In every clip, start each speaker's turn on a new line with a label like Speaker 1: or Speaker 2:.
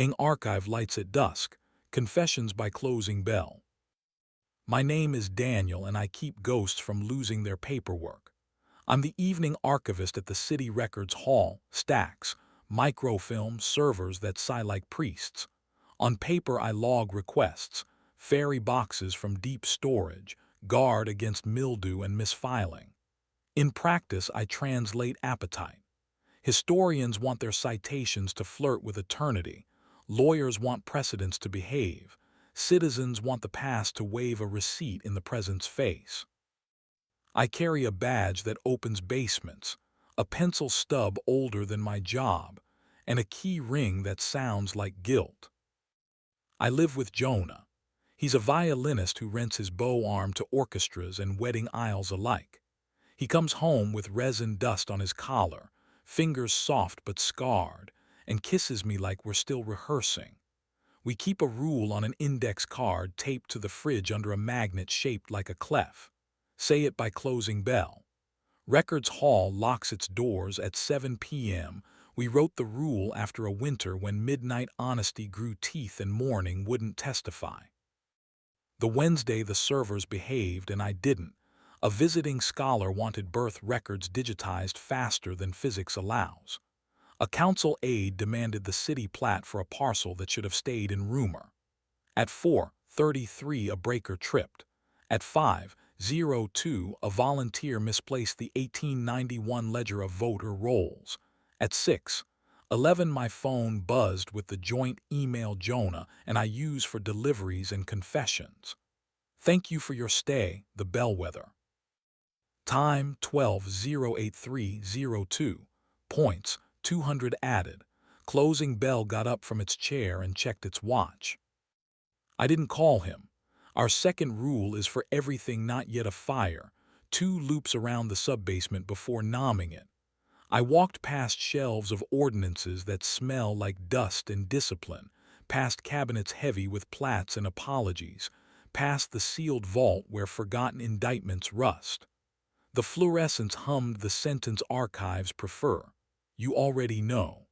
Speaker 1: Ang Archive Lights at Dusk, Confessions by Closing Bell. My name is Daniel and I keep ghosts from losing their paperwork. I'm the evening archivist at the City Records Hall, stacks, microfilm servers that sigh like priests. On paper I log requests, ferry boxes from deep storage, guard against mildew and misfiling. In practice I translate appetite. Historians want their citations to flirt with eternity. Lawyers want precedents to behave. Citizens want the past to wave a receipt in the present's face. I carry a badge that opens basements, a pencil stub older than my job, and a key ring that sounds like guilt. I live with Jonah. He's a violinist who rents his bow arm to orchestras and wedding aisles alike. He comes home with resin dust on his collar, fingers soft but scarred, and kisses me like we're still rehearsing. We keep a rule on an index card taped to the fridge under a magnet shaped like a clef. Say it by closing bell. Records Hall locks its doors at 7 p.m. We wrote the rule after a winter when midnight honesty grew teeth and morning wouldn't testify. The Wednesday the servers behaved and I didn't. A visiting scholar wanted birth records digitized faster than physics allows. A council aide demanded the city plat for a parcel that should have stayed in rumor. At 4:33 a breaker tripped. At 5:02 a volunteer misplaced the 1891 ledger of voter rolls. At 6:11 my phone buzzed with the joint email Jonah and I use for deliveries and confessions. Thank you for your stay, the bellwether. Time 12:083:02. Points 200 added. Closing bell got up from its chair and checked its watch. I didn't call him. Our second rule is for everything not yet afire, 2 loops around the subbasement before nomming it. I walked past shelves of ordinances that smell like dust and discipline, past cabinets heavy with plats and apologies, past the sealed vault where forgotten indictments rust. The fluorescence hummed the sentence archives prefer. You already know.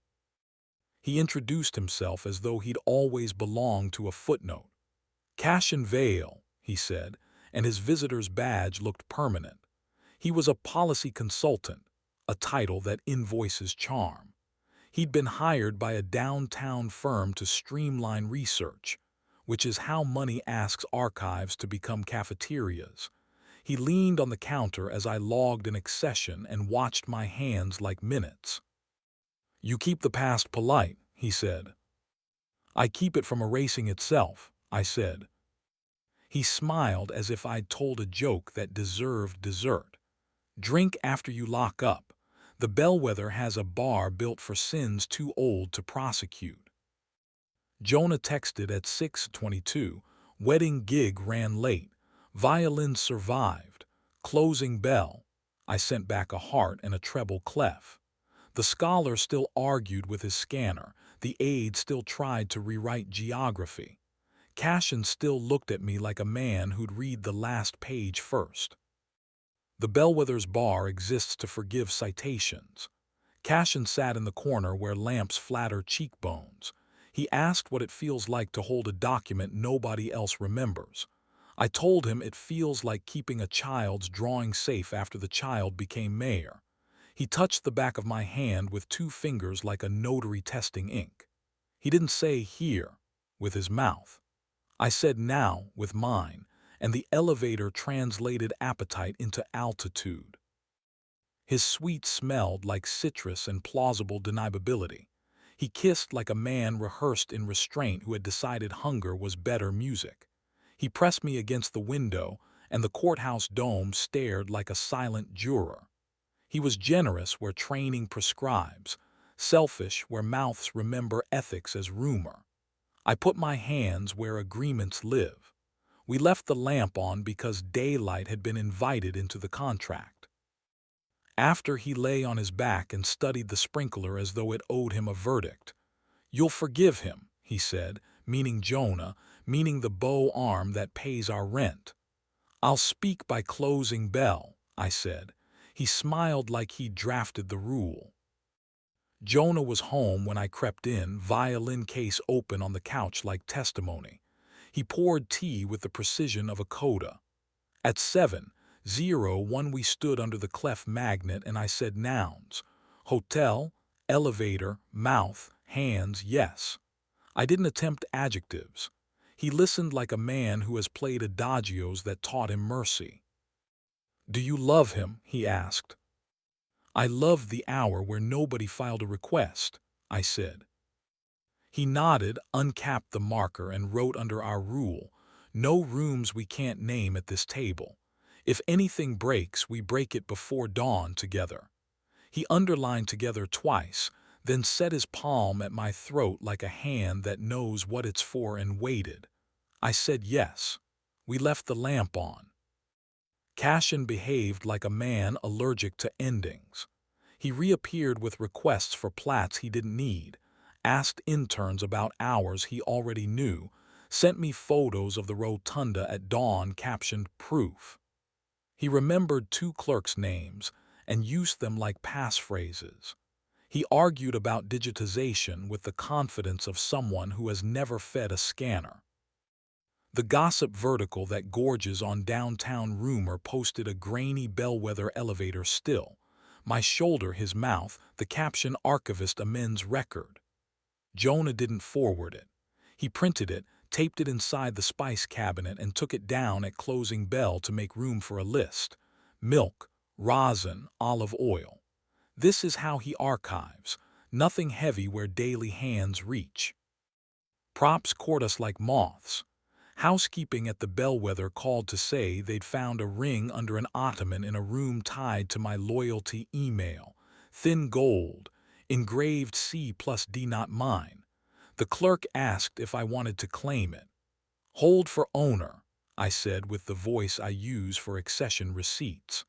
Speaker 1: He introduced himself as though he'd always belonged to a footnote. Cashin Vale, he said, and his visitor's badge looked permanent. He was a policy consultant, a title that invoices charm. He'd been hired by a downtown firm to streamline research, which is how money asks archives to become cafeterias. He leaned on the counter as I logged an accession and watched my hands like minutes. You keep the past polite, he said. I keep it from erasing itself, I said. He smiled as if I'd told a joke that deserved dessert. Drink after you lock up. The bellwether has a bar built for sins too old to prosecute. Jonah texted at 6:22. Wedding gig ran late. Violin survived. Closing bell. I sent back a heart and a treble clef. The scholar still argued with his scanner. The aide still tried to rewrite geography. Cashin still looked at me like a man who'd read the last page first. The bellwether's bar exists to forgive citations. Cashin sat in the corner where lamps flatter cheekbones. He asked what it feels like to hold a document nobody else remembers. I told him it feels like keeping a child's drawing safe after the child became mayor. He touched the back of my hand with 2 fingers like a notary testing ink. He didn't say here with his mouth. I said now with mine, and the elevator translated appetite into altitude. His sweet smelled like citrus and plausible deniability. He kissed like a man rehearsed in restraint who had decided hunger was better music. He pressed me against the window, and the courthouse dome stared like a silent juror. He was generous where training prescribes, selfish where mouths remember ethics as rumor. I put my hands where agreements live. We left the lamp on because daylight had been invited into the contract. After he lay on his back and studied the sprinkler as though it owed him a verdict. You'll forgive him, he said, meaning Jonah, meaning the bow arm that pays our rent. I'll speak by closing bell, I said. He smiled like he'd drafted the rule. Jonah was home when I crept in, violin case open on the couch like testimony. He poured tea with the precision of a coda. At 7:01 we stood under the clef magnet and I said nouns. Hotel, elevator, mouth, hands, yes. I didn't attempt adjectives. He listened like a man who has played adagios that taught him mercy. "Do you love him?" he asked. "I loved the hour where nobody filed a request," I said. He nodded, uncapped the marker, and wrote under our rule, "No rooms we can't name at this table. If anything breaks, we break it before dawn together." He underlined together twice, then set his palm at my throat like a hand that knows what it's for and waited. I said yes. We left the lamp on. Cashin behaved like a man allergic to endings. He reappeared with requests for plats he didn't need, asked interns about hours he already knew, sent me photos of the rotunda at dawn captioned proof. He remembered 2 clerks' names and used them like passphrases. He argued about digitization with the confidence of someone who has never fed a scanner. The gossip vertical that gorges on downtown rumor posted a grainy bellwether elevator still. My shoulder, his mouth, the caption "Archivist amends record." Jonah didn't forward it. He printed it, taped it inside the spice cabinet, and took it down at closing bell to make room for a list. Milk, rosin, olive oil. This is how he archives. Nothing heavy where daily hands reach. Props court us like moths. Housekeeping at the bellwether called to say they'd found a ring under an ottoman in a room tied to my loyalty email. Thin gold, engraved C+D not mine. The clerk asked if I wanted to claim it. "Hold for owner," I said with the voice I use for accession receipts.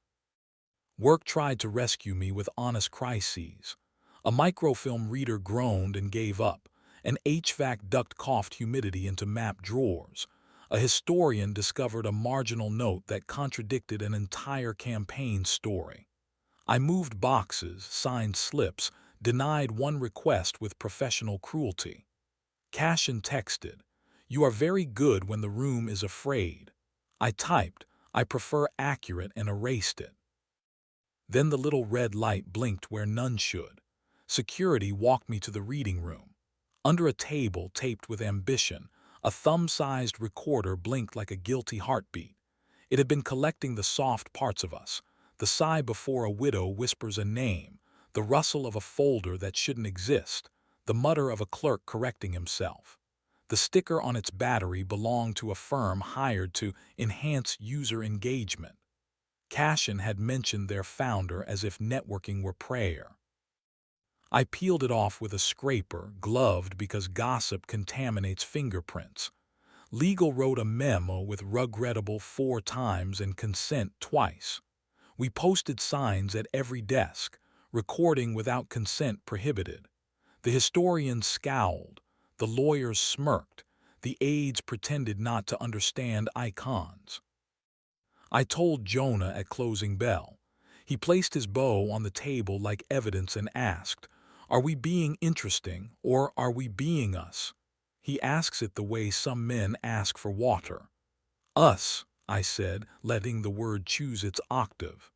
Speaker 1: Work tried to rescue me with honest crises. A microfilm reader groaned and gave up. An HVAC duct coughed humidity into map drawers. A historian discovered a marginal note that contradicted an entire campaign story. I moved boxes, signed slips, denied one request with professional cruelty. Cashin texted, "You are very good when the room is afraid." I typed, "I prefer accurate," and erased it. Then the little red light blinked where none should. Security walked me to the reading room. Under a table taped with ambition, a thumb-sized recorder blinked like a guilty heartbeat. It had been collecting the soft parts of us. The sigh before a widow whispers a name, the rustle of a folder that shouldn't exist, the mutter of a clerk correcting himself. The sticker on its battery belonged to a firm hired to enhance user engagement. Cashin had mentioned their founder as if networking were prayer. I peeled it off with a scraper, gloved because gossip contaminates fingerprints. Legal wrote a memo with regrettable 4 times and consent twice. We posted signs at every desk, recording without consent prohibited. The historians scowled, the lawyers smirked, the aides pretended not to understand icons. I told Jonah at closing bell. He placed his bow on the table like evidence and asked, "Are we being interesting or are we being us?" He asks it the way some men ask for water. "Us," I said, letting the word choose its octave.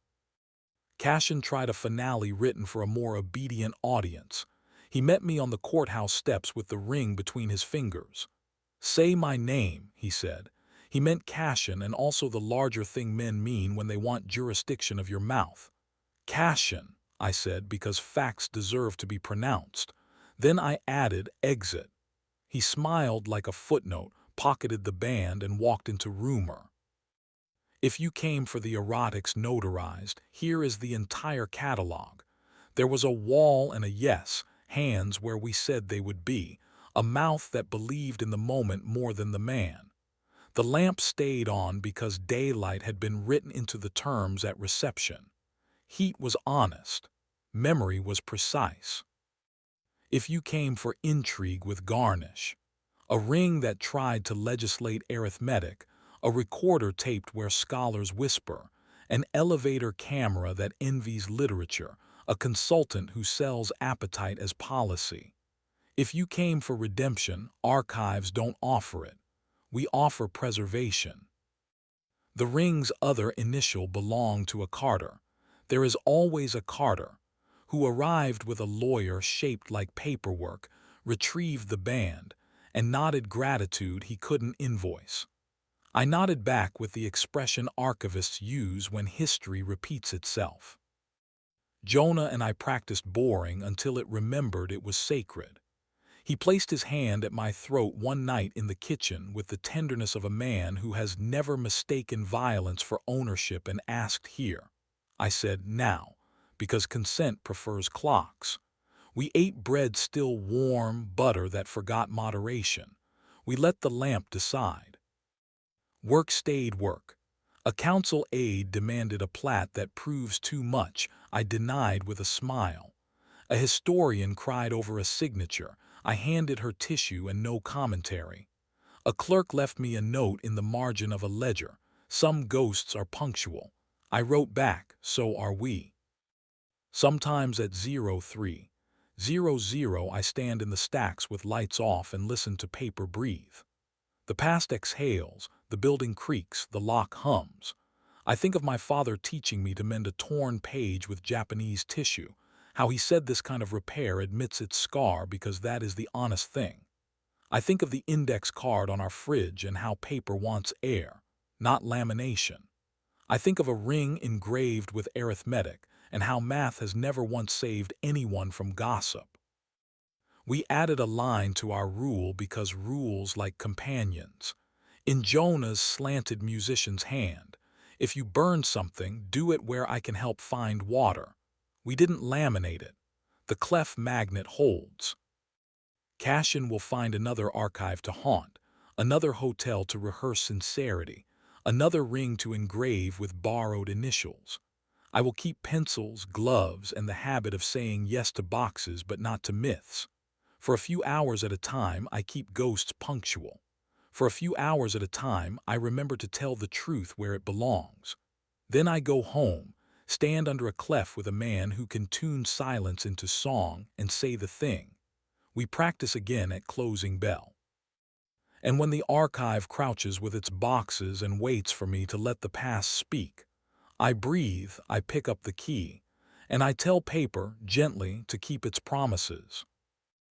Speaker 1: Cashin tried a finale written for a more obedient audience. He met me on the courthouse steps with the ring between his fingers. "Say my name," he said. He meant Cashin and also the larger thing men mean when they want jurisdiction of your mouth. "Cashin," I said, because facts deserve to be pronounced. Then I added exit. He smiled like a footnote, pocketed the band, and walked into rumor. If you came for the erotics notarized, here is the entire catalog. There was a wall and a yes, hands where we said they would be, a mouth that believed in the moment more than the man. The lamp stayed on because daylight had been written into the terms at reception. Heat was honest. Memory was precise. If you came for intrigue with garnish, a ring that tried to legislate arithmetic, a recorder taped where scholars whisper, an elevator camera that envies literature, a consultant who sells appetite as policy. If you came for redemption, archives don't offer it. We offer preservation. The ring's other initial belonged to a Carter. There is always a Carter, who arrived with a lawyer shaped like paperwork, retrieved the band, and nodded gratitude he couldn't invoice. I nodded back with the expression archivists use when history repeats itself. Jonah and I practiced boring until it remembered it was sacred. He placed his hand at my throat one night in the kitchen with the tenderness of a man who has never mistaken violence for ownership and asked, "Here." I said, "Now," because consent prefers clocks. We ate bread still warm, butter that forgot moderation. We let the lamp decide. Work stayed work. A council aide demanded a plat that proves too much. I denied with a smile. A historian cried over a signature. I handed her tissue and no commentary. A clerk left me a note in the margin of a ledger. Some ghosts are punctual. I wrote back, so are we. Sometimes at 03:00 I stand in the stacks with lights off and listen to paper breathe. The past exhales, the building creaks, the lock hums. I think of my father teaching me to mend a torn page with Japanese tissue, how he said this kind of repair admits its scar because that is the honest thing. I think of the index card on our fridge and how paper wants air, not lamination. I think of a ring engraved with arithmetic and how math has never once saved anyone from gossip. We added a line to our rule because rules like companions. In Jonah's slanted musician's hand, if you burn something, do it where I can help find water. We didn't laminate it. The clef magnet holds. Cashin will find another archive to haunt, another hotel to rehearse sincerity, another ring to engrave with borrowed initials. I will keep pencils, gloves, and the habit of saying yes to boxes but not to myths. For a few hours at a time, I keep ghosts punctual. For a few hours at a time, I remember to tell the truth where it belongs. Then I go home, stand under a clef with a man who can tune silence into song and say the thing. We practice again at closing bell. And when the archive crouches with its boxes and waits for me to let the past speak, I breathe, I pick up the key, and I tell paper, gently, to keep its promises.